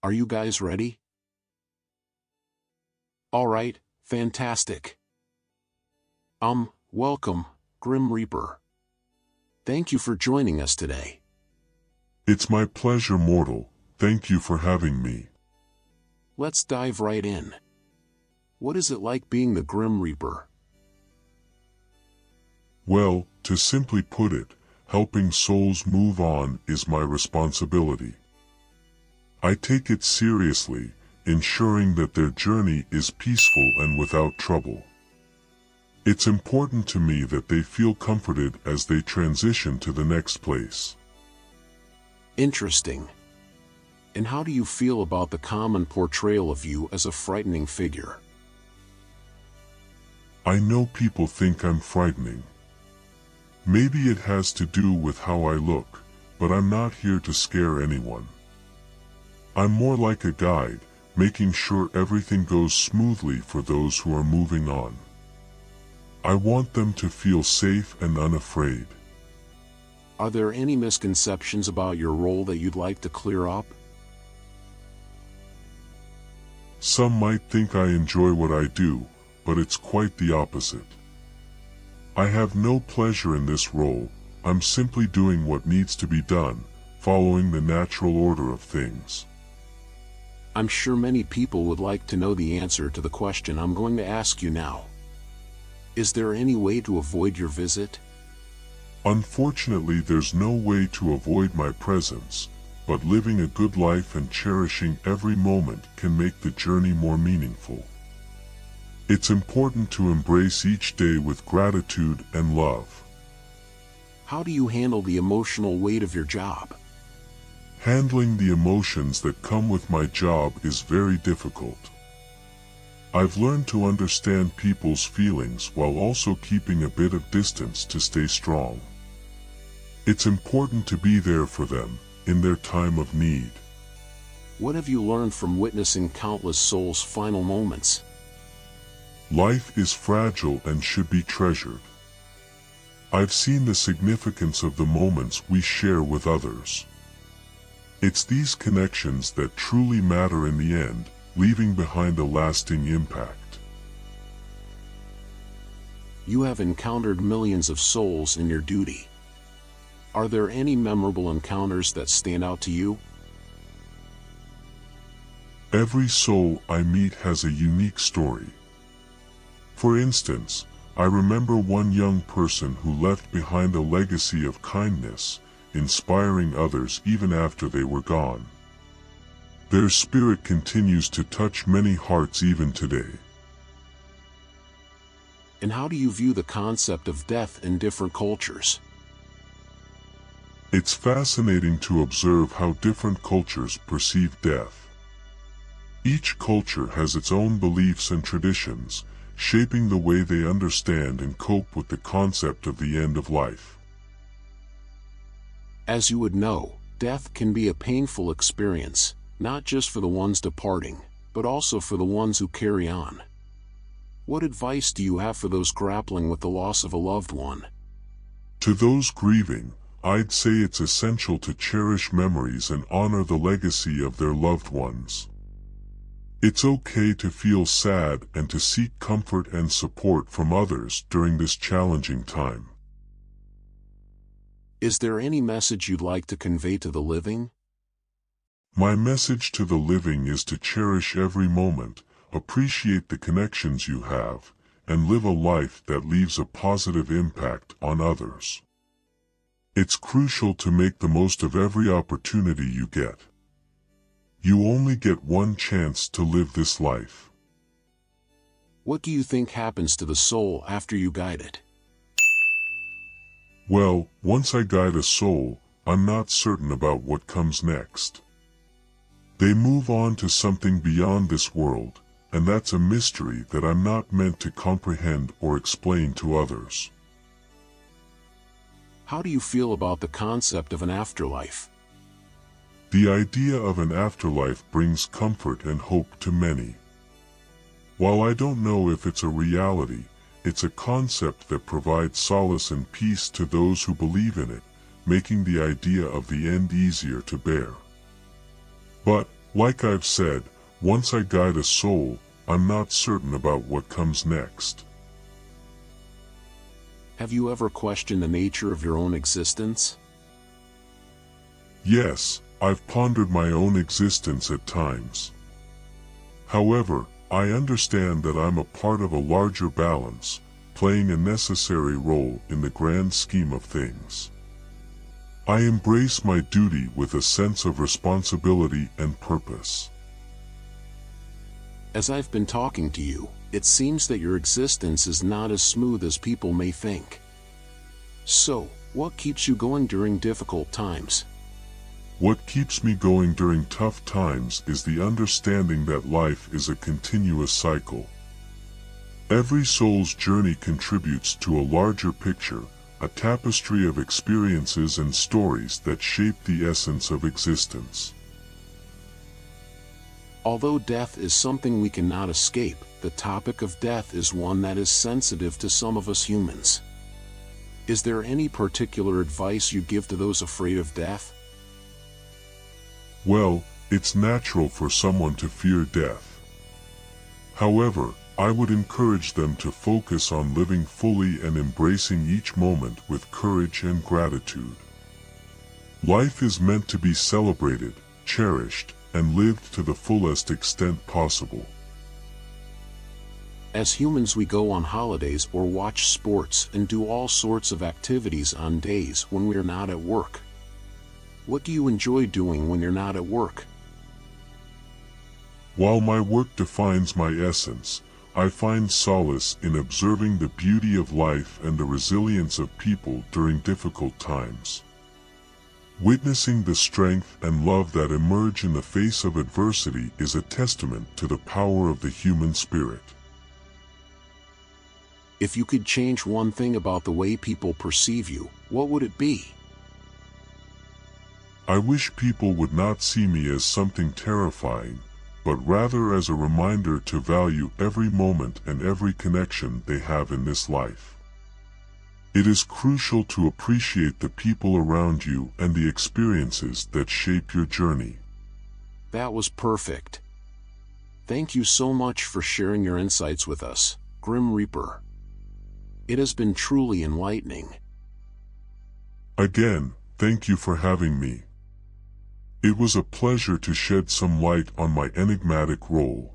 Are you guys ready? Alright, fantastic. Welcome, Grim Reaper. Thank you for joining us today. It's my pleasure, mortal. Thank you for having me. Let's dive right in. What is it like being the Grim Reaper? Well, to simply put it, helping souls move on is my responsibility. I take it seriously, ensuring that their journey is peaceful and without trouble. It's important to me that they feel comforted as they transition to the next place. Interesting. And how do you feel about the common portrayal of you as a frightening figure? I know people think I'm frightening. Maybe it has to do with how I look, but I'm not here to scare anyone. I'm more like a guide, making sure everything goes smoothly for those who are moving on. I want them to feel safe and unafraid. Are there any misconceptions about your role that you'd like to clear up? Some might think I enjoy what I do, but it's quite the opposite. I have no pleasure in this role. I'm simply doing what needs to be done, following the natural order of things. I'm sure many people would like to know the answer to the question I'm going to ask you now. Is there any way to avoid your visit? Unfortunately, there's no way to avoid my presence, but living a good life and cherishing every moment can make the journey more meaningful. It's important to embrace each day with gratitude and love. How do you handle the emotional weight of your job? Handling the emotions that come with my job is very difficult. I've learned to understand people's feelings while also keeping a bit of distance to stay strong. It's important to be there for them in their time of need. What have you learned from witnessing countless souls' final moments? Life is fragile and should be treasured. I've seen the significance of the moments we share with others. It's these connections that truly matter in the end, leaving behind a lasting impact. You have encountered millions of souls in your duty. Are there any memorable encounters that stand out to you? Every soul I meet has a unique story. For instance, I remember one young person who left behind a legacy of kindness, inspiring others even after they were gone. Their spirit continues to touch many hearts even today. And how do you view the concept of death in different cultures? It's fascinating to observe how different cultures perceive death. Each culture has its own beliefs and traditions, shaping the way they understand and cope with the concept of the end of life. As you would know, death can be a painful experience, not just for the ones departing, but also for the ones who carry on. What advice do you have for those grappling with the loss of a loved one? To those grieving, I'd say it's essential to cherish memories and honor the legacy of their loved ones. It's okay to feel sad and to seek comfort and support from others during this challenging time. Is there any message you'd like to convey to the living? My message to the living is to cherish every moment, appreciate the connections you have, and live a life that leaves a positive impact on others. It's crucial to make the most of every opportunity you get. You only get one chance to live this life. What do you think happens to the soul after you guide it? Well, once I guide a soul, I'm not certain about what comes next. They move on to something beyond this world, and that's a mystery that I'm not meant to comprehend or explain to others. How do you feel about the concept of an afterlife? The idea of an afterlife brings comfort and hope to many. While I don't know if it's a reality, it's a concept that provides solace and peace to those who believe in it, making the idea of the end easier to bear. But Like I've said, once I guide a soul, I'm not certain about what comes next. Have you ever questioned the nature of your own existence? Yes, I've pondered my own existence at times. However, I understand that I'm a part of a larger balance, playing a necessary role in the grand scheme of things. I embrace my duty with a sense of responsibility and purpose. As I've been talking to you, it seems that your existence is not as smooth as people may think. So, what keeps you going during difficult times? What keeps me going during tough times is the understanding that life is a continuous cycle. Every soul's journey contributes to a larger picture, a tapestry of experiences and stories that shape the essence of existence. Although death is something we cannot escape, the topic of death is one that is sensitive to some of us humans. Is there any particular advice you give to those afraid of death? Well, it's natural for someone to fear death. However, I would encourage them to focus on living fully and embracing each moment with courage and gratitude. Life is meant to be celebrated, cherished, and lived to the fullest extent possible. As humans, we go on holidays or watch sports and do all sorts of activities on days when we're not at work. What do you enjoy doing when you're not at work? While my work defines my essence, I find solace in observing the beauty of life and the resilience of people during difficult times. Witnessing the strength and love that emerge in the face of adversity is a testament to the power of the human spirit. If you could change one thing about the way people perceive you, what would it be? I wish people would not see me as something terrifying, but rather as a reminder to value every moment and every connection they have in this life. It is crucial to appreciate the people around you and the experiences that shape your journey. That was perfect. Thank you so much for sharing your insights with us, Grim Reaper. It has been truly enlightening. Again, thank you for having me. It was a pleasure to shed some light on my enigmatic role.